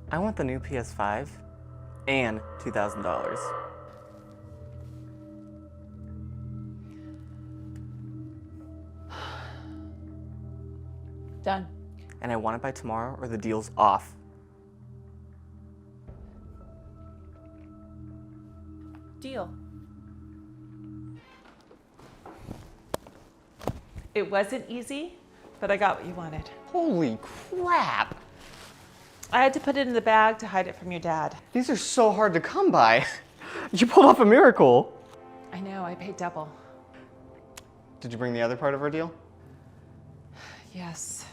I want the new PS5 and $2,000. Done. And I want it by tomorrow or the deal's off. Deal. It wasn't easy, but I got what you wanted. Holy crap! I had to put it in the bag to hide it from your dad. These are so hard to come by. You pulled off a miracle. I know, I paid double. Did you bring the other part of our deal? Yes.